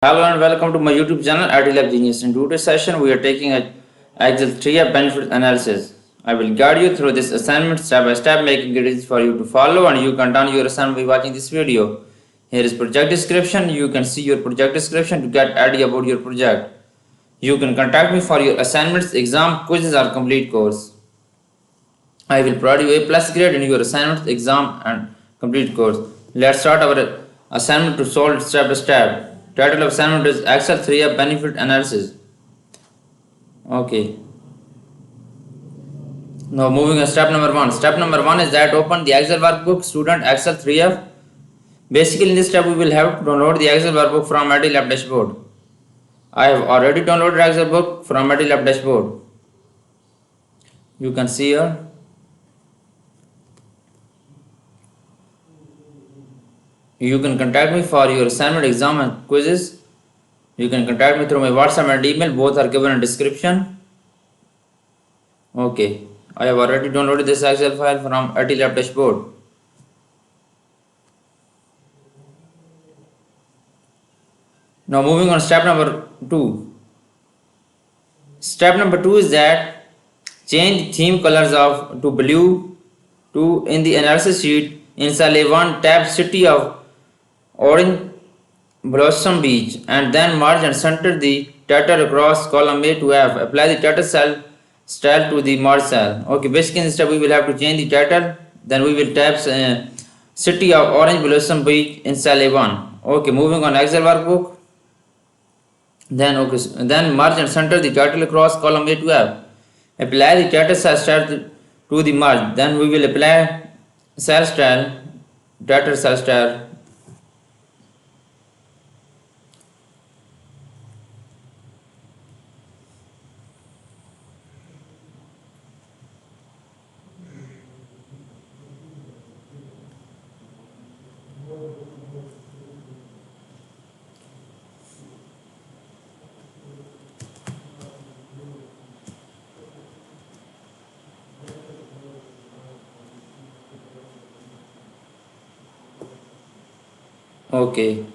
Hello and welcome to my YouTube channel Itlab Genius. In today's session, we are taking a Excel 3 benefit analysis. I will guide you through this assignment step by step, making it easy for you to follow, and you can done your assignment by watching this video. Here is project description. You can see your project description to get idea about your project. You can contact me for your assignments, exam, quizzes, or complete course. I will provide you a plus grade in your assignments, exam, and complete course. Let's start our assignment to solve it step by step. Title of assignment is Excel 3 benefit analysis. Okay. Now moving on step number 1. Step number 1 is that open the Excel workbook student Excel 3F. Basically in this step we will have to download the Excel workbook from Itlab dashboard. I have already downloaded Excel book from Itlab dashboard. You can see here. You can contact me for your assignment, exam, and quizzes. You can contact me through my WhatsApp and email. Both are given in description. Okay. I have already downloaded this Excel file from Itlab dashboard. Now moving on step number 2. Step number 2 is that change theme colors of to blue to in the analysis sheet in cell A1 tab city of orange blossom beach and then merge and center the title across column A to F. Apply the title cell style to the merge cell. Okay, basically in this step we will have to change the title. Then we will type city of orange blossom beach in cell A1. Okay, moving on Excel workbook. Then merge and center the title across column A to F. Apply the title cell style to the merge. Then we will apply cell style, title cell style. Okay,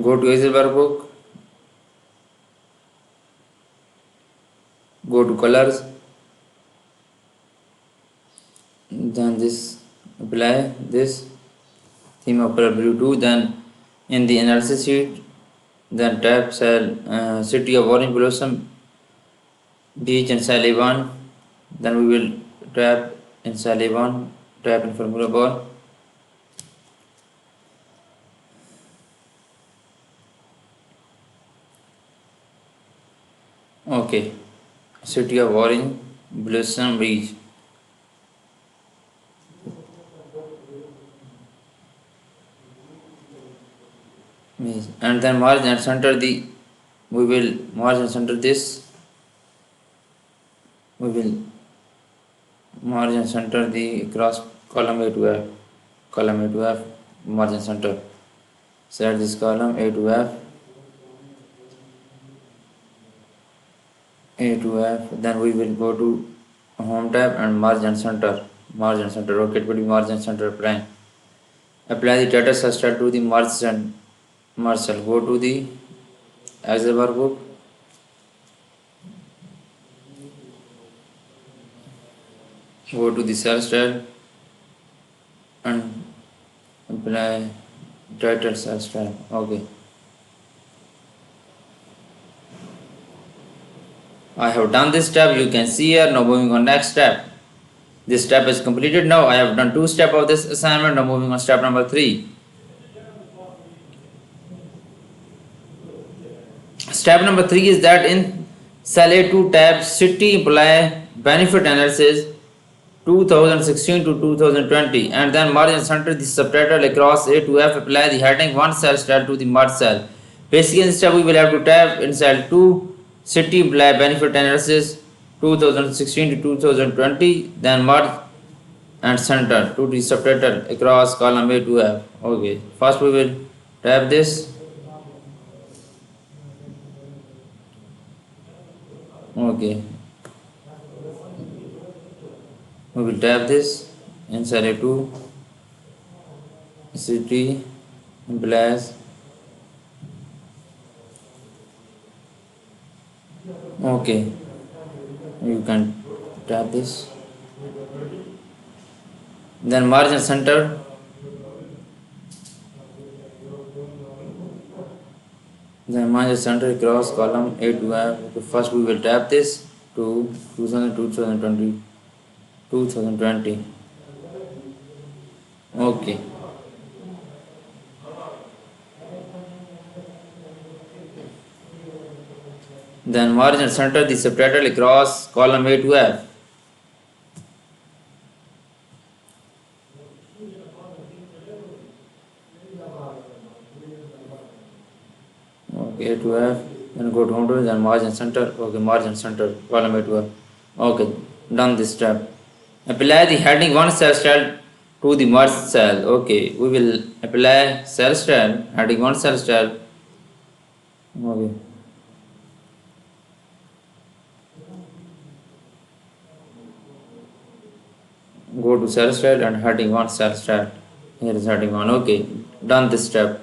go to Excel workbook, go to colors, then this apply this theme of color blue 2, then in the analysis sheet, then tap cell city of orange blossom beach and cell A1, then we will tap in cell A1, tap in formula bar. Okay, city of orange blossom beach. And then merge and center the we will merge and center this we will merge and center the cross column A to F, merge and center, set this column A to F, then we will go to home tab and merge and center, okay, it will be merge and center. Apply the data structure to the merge cell. Go to the Excel workbook, go to the cell style and apply title cell style. Okay, I have done this step. You can see here. Now moving on next step. This step is completed. Now I have done 2 steps of this assignment. Now moving on step number 3. Step number 3 is that in cell A2 tab city employee benefit analysis 2016 to 2020 and then merge and center the subtitle across A to F. Apply the heading 1 cell style to the merge cell. Basically in this step we will have to tab in cell 2 city employee benefit analysis 2016 to 2020, then merge and center to the subtitle across column A to F. Okay, first we will tab this. Okay, we will tab this inside A2 city employees Okay, you can tap this. Then margin center. Then margin center across column A to F. Okay, first we will tap this to 2020. Okay. Then margin center the subtitle across column A to F. Okay, A to F. Then go to control and margin center. Okay, margin center column A to F. Okay, done this step. Apply the heading 1 cell style to the merge cell. Okay, we will apply cell style, heading 1 cell style. Okay. Go to cell style and heading 1 cell style. Here is heading 1. Okay, done this step.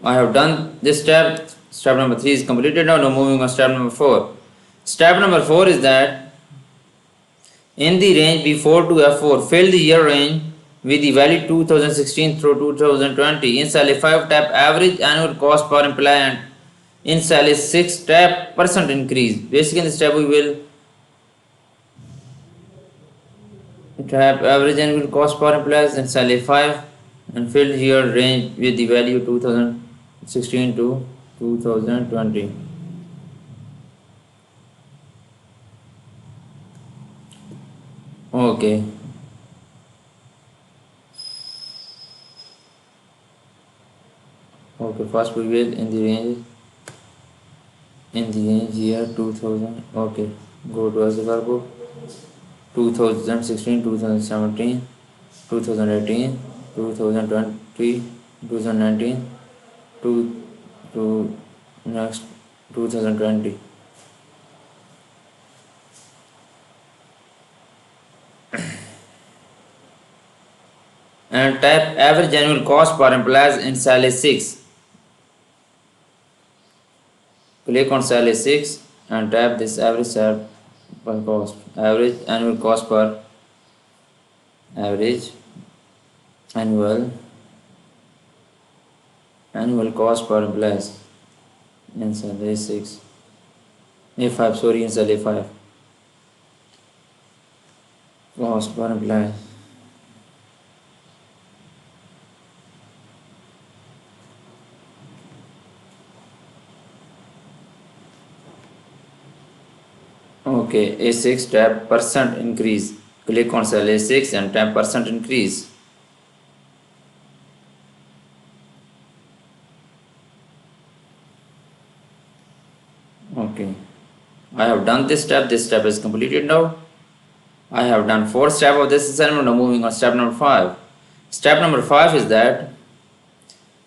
I have done this step. Step number 3 is completed now. Now moving on step number 4. Step number 4 is that in the range B4 to F4, fill the year range with the value 2016 through 2020. In cell 5, tap average annual cost per employee and in cell 6, tap percent increase. Basically in this step we will tap average annual cost per employee in cell 5 and fill year range with the value 2016 to 2020. Okay. Okay, first we will in the range year 2000. Okay, go to as verb 2016, 2017, 2018, 2020, 2019, to next 2020. And type average annual cost per employees in cell 6. Click on cell 6 and type this average cell per cost. Average annual cost per average annual cost per employees in cell A6. A5, sorry, in cell A5. Cost per employee. Okay, A6 tab percent increase. Click on cell A6 and tab percent increase. Okay, I have done this step. This step is completed now. I have done 4 steps of this assignment. Now moving on step number 5. Step number 5 is that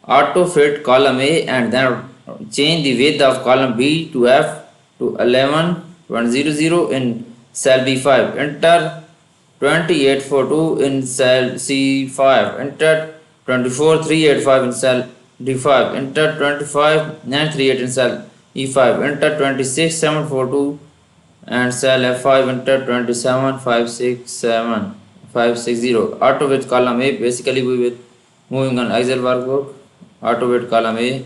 auto fit column A and then change the width of column B to F to 11.00 in cell B5. Enter 2842 in cell C5. Enter 24385 in cell D5. Enter 25938 in cell E5. Enter 26742 and cell F5. Enter 27567 auto with column A. Basically we will moving on Excel workbook. Auto with column A.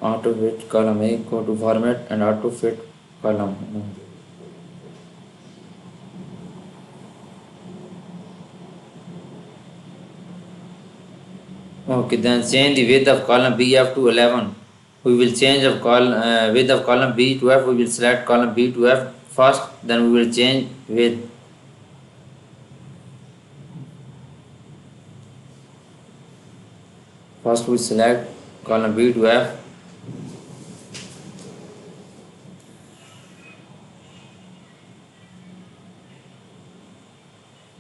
Auto fit column A, go to format and auto fit column. Okay, then change the width of column BF to 11. We will change of width of column B to F. We will select column B to F first, then we will change width. First we select column B to F.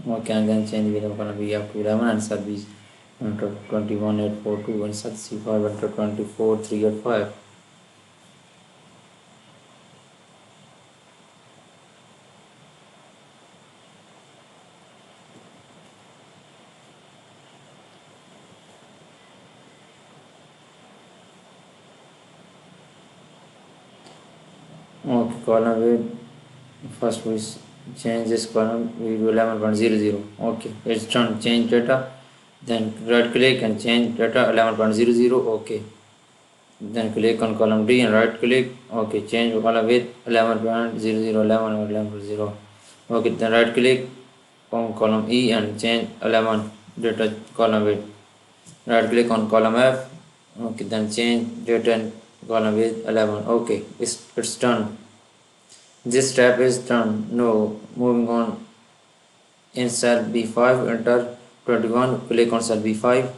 Okay, and then change width of column BF to 11 and cell B enter 21,842, insert C5, enter 24,385. Okay, column width. First we change this column, we do 11.00. Okay, it's done. Change data. Then right click and change data 11.00. Okay. Then click on column D and right click. Okay, change column width 11.00, 11. Okay, then right click on column E and change 11 data column width. Right click on column F. Okay, then change data and column width 11. Okay, it's done. This step is done. No, moving on. In cell B5, enter 21. Click on cell B5.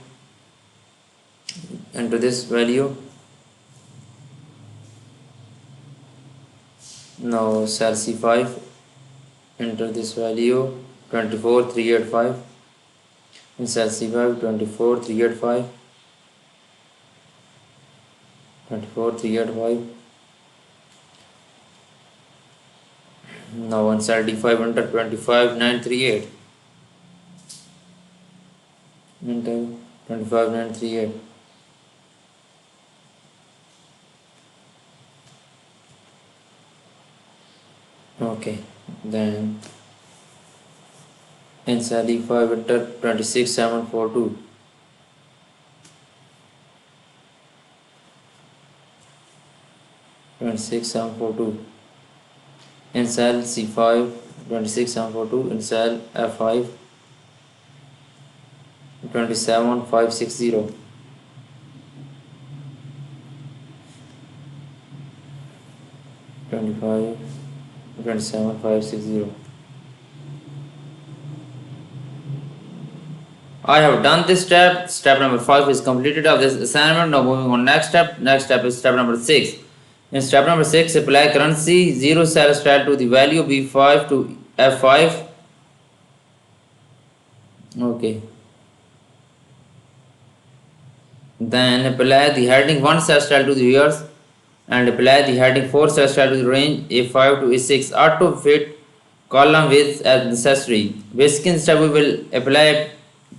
Enter this value. Now cell C5. Enter this value 24,385. In cell C5, 24,385. 24,385. Now on cell D5, enter 25,938. Enter 25,938. Okay, then in cell D5, enter 26,742. 26,742. In cell C5, 26,742. In cell F5, 27,560. 27,560. I have done this step. Step number 5 is completed of this assignment. Now moving on next step. Next step is step number 6. In step number 6, apply currency 0 cell style to the value B5 to F5. Okay. Then apply the heading 1 cell style to the years and apply the heading 4 cell style to the range A5 to A6. Auto fit column width as necessary. Basically in step we will apply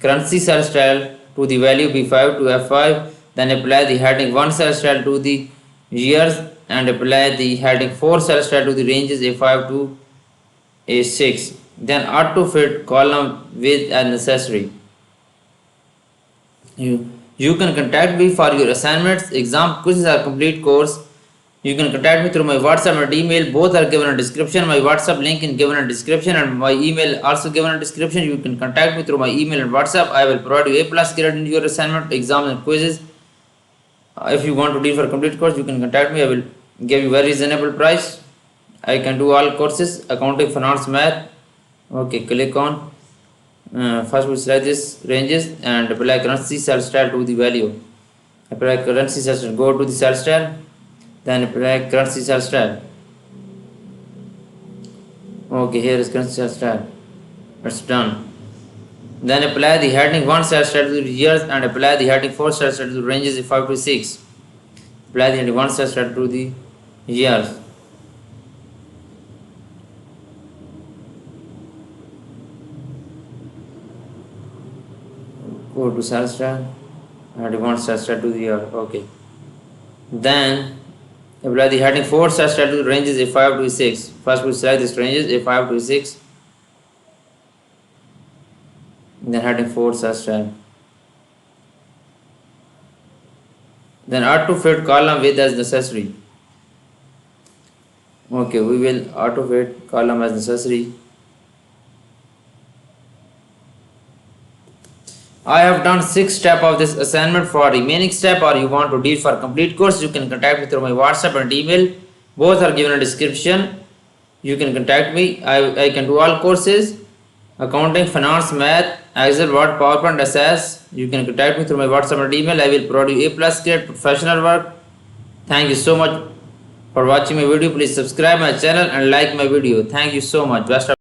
currency cell style to the value B5 to F5. Then apply the heading 1 cell style to the years and apply the heading 4 cell style to the ranges A5 to A6. Then auto fit column width as necessary. You can contact me for your assignments, exam quizzes or complete course. You can contact me through my WhatsApp and email. Both are given in description. My WhatsApp link is given in description and my email also given in description. You can contact me through my email and WhatsApp. I will provide you A+ grade in your assignment, exams and quizzes. If you want to deal for complete course, you can contact me. I will give you very reasonable price. I can do all courses, accounting, finance, math. Okay, click on. First we select this ranges and apply currency cell style to the value. Apply currency cell style. Go to the cell style. Then apply currency cell style. Okay, here is currency cell style. It's done. Then apply the heading 1 cell style to the years and apply the heading 4 cell style to the ranges 5 to 6. Apply the heading 1 cell style to the years. Go to cell style and 1 cell style to the year. Okay. Then apply the heading 4 cell style to the ranges A5 to A6. First we select this ranges A5 to A6. Then heading 4 cell style. Then auto fit column width as necessary. Okay, we will auto fit column as necessary. I have done 6 steps of this assignment. For remaining step or you want to deal for complete course, you can contact me through my WhatsApp and email. Both are given in description. You can contact me. I can do all courses, accounting, finance, math, Excel, Word, PowerPoint, SS. You can contact me through my WhatsApp and email. I will provide you A+ grade professional work. Thank you so much for watching my video. Please subscribe my channel and like my video. Thank you so much. Best of